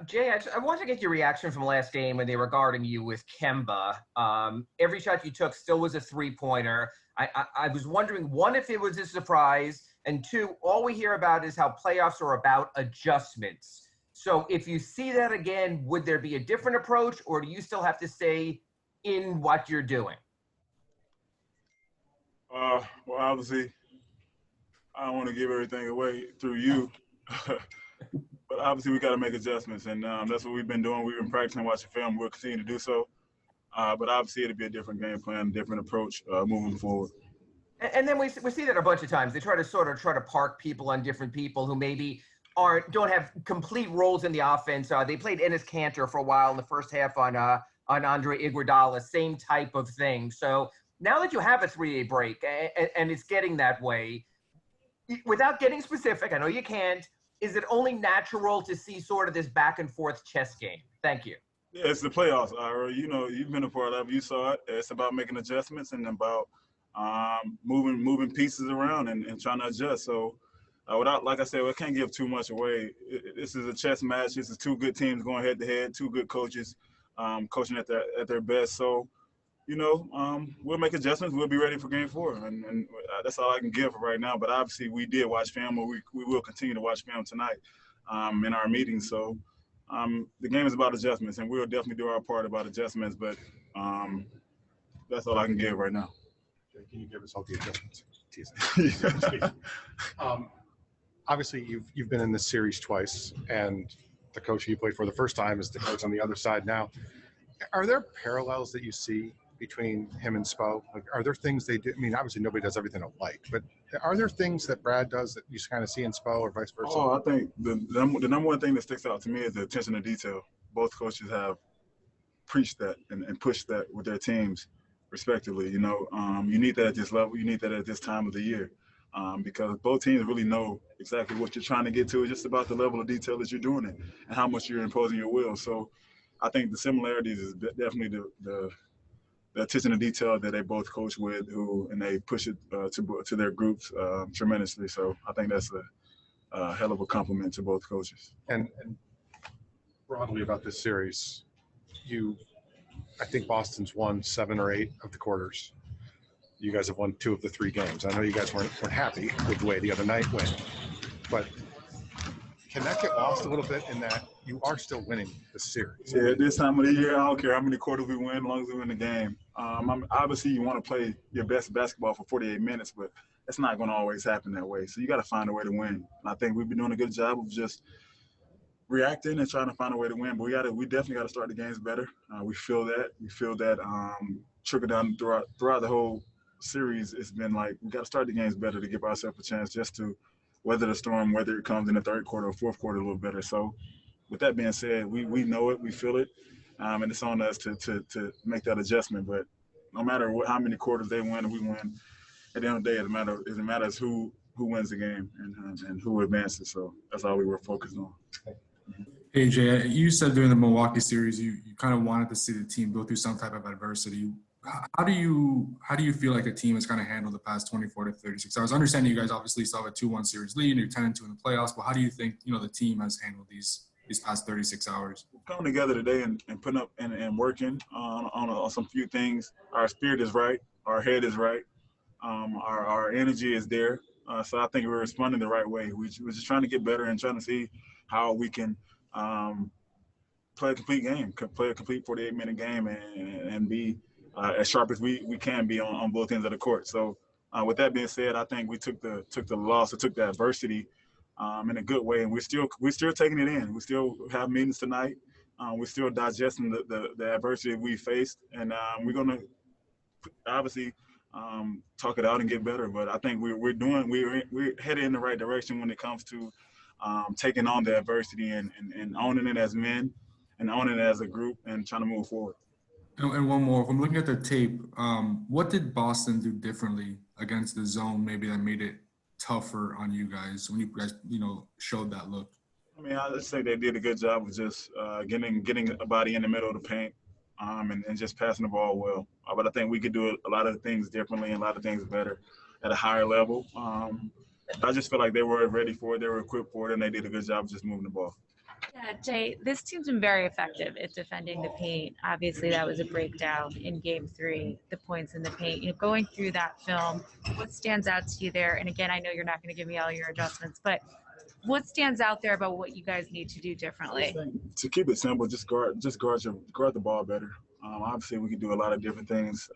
Jay, I want to get your reaction from last game when they were guarding you with Kemba. Every shot you took still was a three-pointer. I was wondering, one, if it was a surprise, and two, all we hear about is how playoffs are about adjustments. So if you see that again, would there be a different approach, or do you still have to stay in what you're doing? Well, obviously, I don't want to give everything away through you. But obviously, we got to make adjustments, and that's what we've been doing. We've been practicing, watching film. We'll continue to do so. But obviously, it'll be a different game plan, different approach moving forward. And then we see that a bunch of times. They try to park people on different people who maybe don't have complete roles in the offense. They played Enes Kanter for a while in the first half on Andre Iguodala, same type of thing. So now that you have a 3-day break and it's getting that way, without getting specific, I know you can't, is it only natural to see sort of this back and forth chess game? Thank you. Yeah, it's the playoffs, Ira. You know, you've been a part of it. You saw it. It's about making adjustments and about moving pieces around and trying to adjust. So without, like I said, I can't give too much away. This is a chess match. This is two good teams going head to head, two good coaches coaching at their best. So, you know, we'll make adjustments. We'll be ready for Game 4, and that's all I can give for right now. But obviously, we did watch film, or we will continue to watch film tonight in our meetings. So the game is about adjustments, and we'll definitely do our part about adjustments. But that's all I can give right now. Can you give us all the adjustments? Yeah. Obviously, you've been in this series twice, and the coach you played for the first time is the coach on the other side now. Are there parallels that you see between him and Spo? Like, are there things they do? I mean, obviously nobody does everything alike, but are there things that Brad does that you kind of see in Spo or vice versa? Oh, I think the number one thing that sticks out to me is the attention to detail. Both coaches have preached that and pushed that with their teams, respectively. You know, you need that at this level. You need that at this time of the year, because both teams really know exactly what you're trying to get to. It's just about the level of detail that you're doing it and how much you're imposing your will. So I think the similarities is definitely the attention to detail that they both coach with, and they push it to their groups tremendously. So I think that's a hell of a compliment to both coaches. And broadly about this series, I think Boston's won 7 or 8 of the quarters. You guys have won 2 of the 3 games. I know you guys weren't happy with the way the other night went, but can that get lost a little bit in that you are still winning the series? Yeah, this time of the year, I don't care how many quarters we win, as long as we win the game. Obviously, you want to play your best basketball for 48 minutes, but it's not going to always happen that way. So you got to find a way to win. And I think we've been doing a good job of just reacting and trying to find a way to win. But we definitely got to start the games better. We feel that. We feel that trickle down throughout the whole series. It's been like we got to start the games better to give ourselves a chance just to weather the storm, whether it comes in the third quarter or fourth quarter a little better. So with that being said, we know it, we feel it, and it's on us to make that adjustment. But no matter how many quarters they win or we win, at the end of the day, it matters who wins the game and who advances. So that's all we were focused on. Hey, Jay, you said during the Milwaukee series you kind of wanted to see the team go through some type of adversity. How do you feel like the team has kind of handled the past 24 to 36 hours? I understand you guys obviously still have a 2-1 series lead and you're 10-2 in the playoffs, but how do you think the team has handled these past 36 hours? Coming together today and putting up and working on some few things. Our spirit is right. Our head is right. Our energy is there. So I think we're responding the right way. We're just trying to get better and trying to see how we can play a complete game, play a complete 48-minute game and be as sharp as we can be on both ends of the court. So with that being said, I think we took the loss or took the adversity in a good way, and we're still taking it in. We still have meetings tonight. We're still digesting the adversity we faced, and we're gonna obviously talk it out and get better. But I think we're headed in the right direction when it comes to taking on the adversity and owning it as men and owning it as a group and trying to move forward. And one more, if I'm looking at the tape, what did Boston do differently against the zone maybe that made it tougher on you guys when you guys, showed that look? I mean, I just think they did a good job of just getting a body in the middle of the paint and just passing the ball well. But I think we could do a lot of things differently and a lot of things better at a higher level. I just feel like they were ready for it, they were equipped for it, and they did a good job of just moving the ball. Yeah, Jay, this team's been very effective at defending the paint. Obviously, that was a breakdown in game 3, the points in the paint. You know, going through that film, what stands out to you there? And again, I know you're not going to give me all your adjustments, but what stands out there about what you guys need to do differently? To keep it simple, just guard the ball better. Obviously, we can do a lot of different things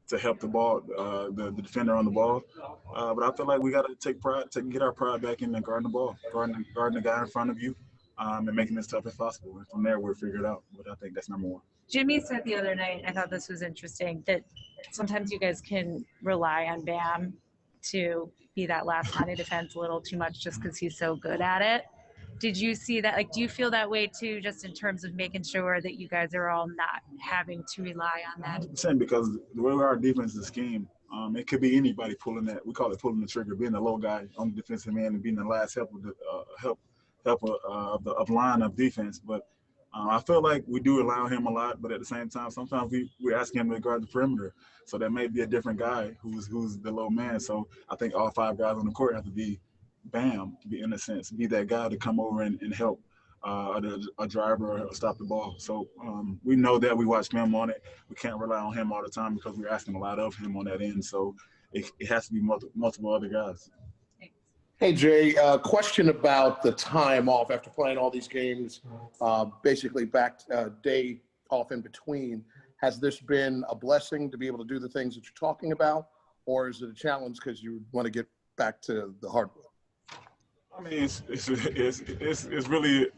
to help the ball, the defender on the ball. But I feel like we got to get our pride back in and guarding the ball, guarding the guy in front of you, and making it as tough as possible. And from there, we'll figure it out. But I think that's number one. Jimmy said the other night, I thought this was interesting, that sometimes you guys can rely on Bam to be that last line of defense a little too much just because he's so good at it. Did you see that? Like, do you feel that way too, just in terms of making sure that you guys are all not having to rely on that? 100%, because the way our defense is schemed, it could be anybody pulling that. We call it pulling the trigger, being the low guy on the defensive end and being the last help of line of defense. But I feel like we do allow him a lot, but at the same time, sometimes we ask him to guard the perimeter. So that may be a different guy who's the low man. So I think all 5 guys on the court have to be Bam, in a sense, be that guy to come over and help a driver or stop the ball. So we know that we watch film on it. We can't rely on him all the time because we're asking a lot of him on that end. So it has to be multiple other guys. Hey, Jay, question about the time off after playing all these games, basically back day off in between. Has this been a blessing to be able to do the things that you're talking about, or is it a challenge because you want to get back to the hardwood? I mean, it's really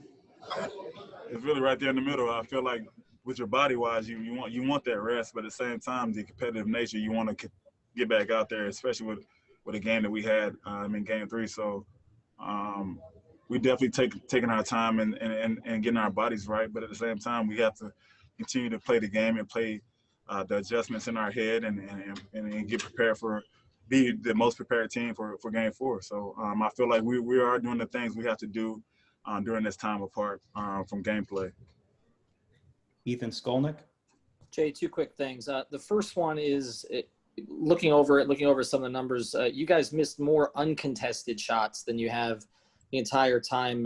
right there in the middle. I feel like with your body wise, you want that rest, but at the same time, the competitive nature, you want to get back out there, especially with a game that we had in game 3. So we definitely taking our time and getting our bodies right, but at the same time, we have to continue to play the game and play the adjustments in our head and get prepared be the most prepared team for game 4. So I feel like we are doing the things we have to do during this time apart from gameplay. Ethan Skolnick. Jay, 2 quick things. The first one is looking over some of the numbers. You guys missed more uncontested shots than you have the entire time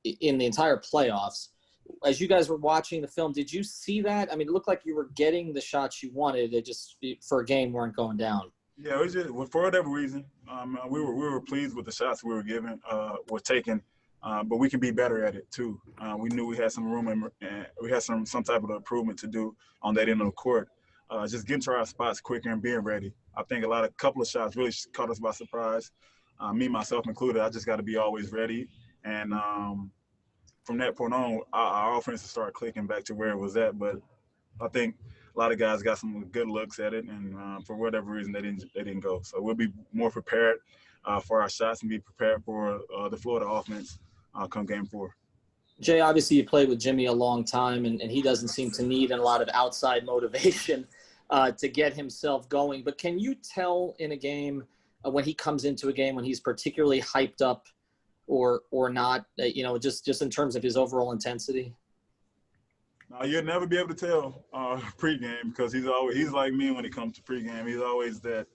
in the entire playoffs. As you guys were watching the film, did you see that? I mean, it looked like you were getting the shots you wanted. They just for a game weren't going down. Yeah, it was just for whatever reason. We were pleased with the shots we were taking, but we can be better at it too. We knew we had some room and we had some type of improvement to do on that end of the court. Just getting to our spots quicker and being ready. I think a couple of shots really caught us by surprise. Me, myself included. I just got to be always ready, and from that point on, our offense started clicking back to where it was at. But I think a lot of guys got some good looks at it, and for whatever reason, they didn't go. So we'll be more prepared for our shots and be prepared for the Florida offense come game 4. Jay, obviously you played with Jimmy a long time, and he doesn't seem to need a lot of outside motivation to get himself going. But can you tell in a game when he comes into a game when he's particularly hyped up or not, just in terms of his overall intensity? You'll never be able to tell pregame because he's like me when it comes to pregame. He's always that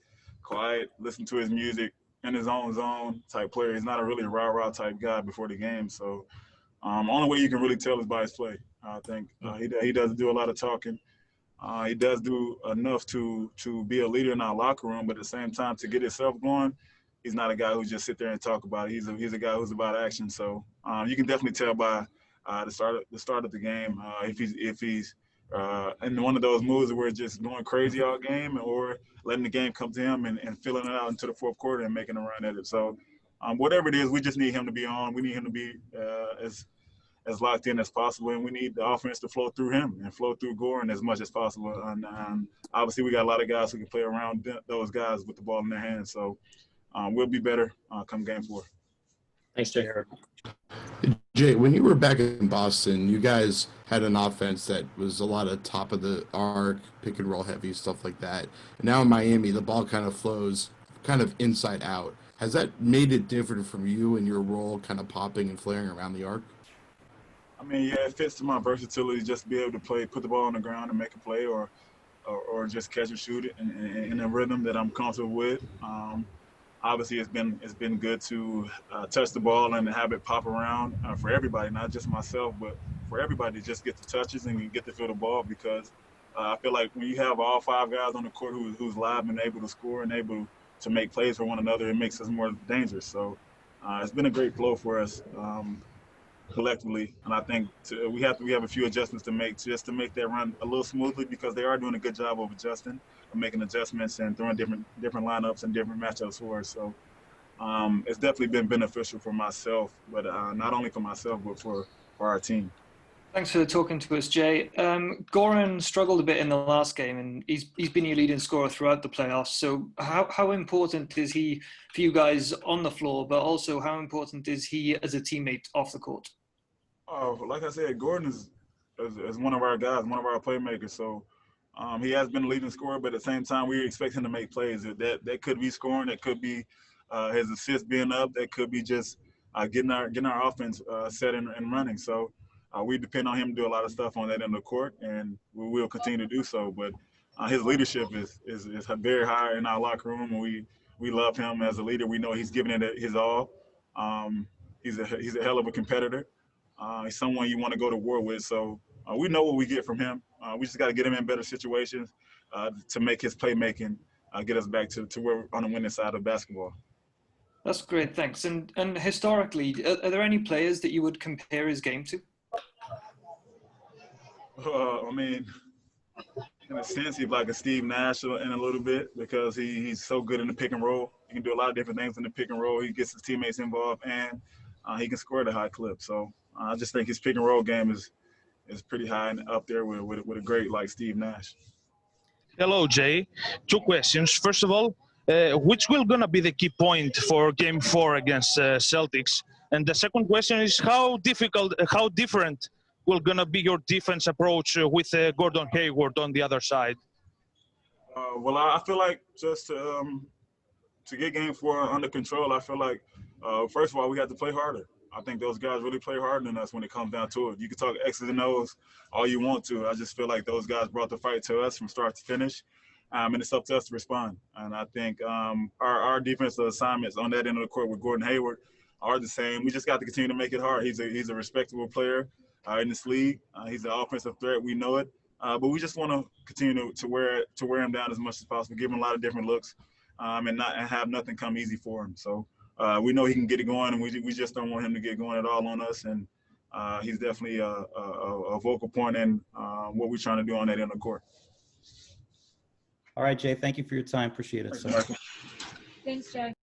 quiet, listen to his music, in his own zone type player. He's not a really rah-rah type guy before the game. So only way you can really tell is by his play. I think he does do a lot of talking. He does do enough to be a leader in our locker room, but at the same time, to get himself going, he's not a guy who just sit there and talk about it. He's a guy who's about action. So you can definitely tell by the start of the game if he's in one of those moves where it's just going crazy all game, or letting the game come to him and filling it out into the 4th quarter and making a run at it. So whatever it is, we just need him to be on. We need him to be as locked in as possible, and we need the offense to flow through him and flow through Goran as much as possible. And obviously, we got a lot of guys who can play around those guys with the ball in their hands. So we'll be better come game 4. Thanks, Jay. Jay, when you were back in Boston, you guys had an offense that was a lot of top of the arc, pick and roll heavy, stuff like that. And now in Miami, the ball kind of flows kind of inside out. Has that made it different from you and your role kind of popping and flaring around the arc? I mean, yeah, it fits to my versatility just to be able to put the ball on the ground and make a play or just catch and shoot it in a rhythm that I'm comfortable with. obviously it's been good to touch the ball and have it pop around for everybody, not just myself, but for everybody to just get the touches and get to feel the ball, because I feel like when you have all 5 guys on the court who's live and able to score and able to make plays for one another, it makes us more dangerous. So it's been a great flow for us collectively, and I think we have a few adjustments to make just to make that run a little smoothly, because they are doing a good job of adjusting and making adjustments and throwing different lineups and different matchups for us. So it's definitely been beneficial for myself, but not only for myself, but for our team. Thanks for talking to us, Jay. Goran struggled a bit in the last game, and he's been your leading scorer throughout the playoffs. So how important is he for you guys on the floor, but also how important is he as a teammate off the court? Oh, like I said, Gordon is one of our guys, one of our playmakers. So he has been a leading scorer, but at the same time, we expect him to make plays. That could be scoring, that could be his assists being up, that could be just getting our offense set and running. So we depend on him to do a lot of stuff on that end of the court, and we will continue to do so. But his leadership is very high in our locker room, and we love him as a leader. We know he's giving it his all. He's a hell of a competitor. He's someone you want to go to war with. So we know what we get from him. We just got to get him in better situations to make his playmaking get us back to where we're on the winning side of basketball. That's great, thanks. And historically, are there any players that you would compare his game to? I mean, in a sense, he's like a Steve Nash in a little bit, because he's so good in the pick and roll. He can do a lot of different things in the pick and roll. He gets his teammates involved, and he can score at a high clip. So I just think his pick and roll game is pretty high and up there with a great like Steve Nash. Hello, Jay. 2 questions. First of all, which will gonna be the key point for Game 4 against Celtics? And the second question is how different will gonna be your defense approach with Gordon Hayward on the other side? Well, I feel like just to get Game 4 under control, I feel like first of all, we have to play harder. I think those guys really play harder than us when it comes down to it. You can talk X's and O's all you want to. I just feel like those guys brought the fight to us from start to finish, and it's up to us to respond. And I think our defensive assignments on that end of the court with Gordon Hayward are the same. We just got to continue to make it hard. He's a respectable player in this league. He's an offensive threat. We know it. But we just want to continue to wear him down as much as possible, give him a lot of different looks, and have nothing come easy for him. So we know he can get it going, and we just don't want him to get going at all on us. And he's definitely a vocal point in what we're trying to do on that end of the court. All right, Jay, thank you for your time. Appreciate it. So. Thanks, Jay.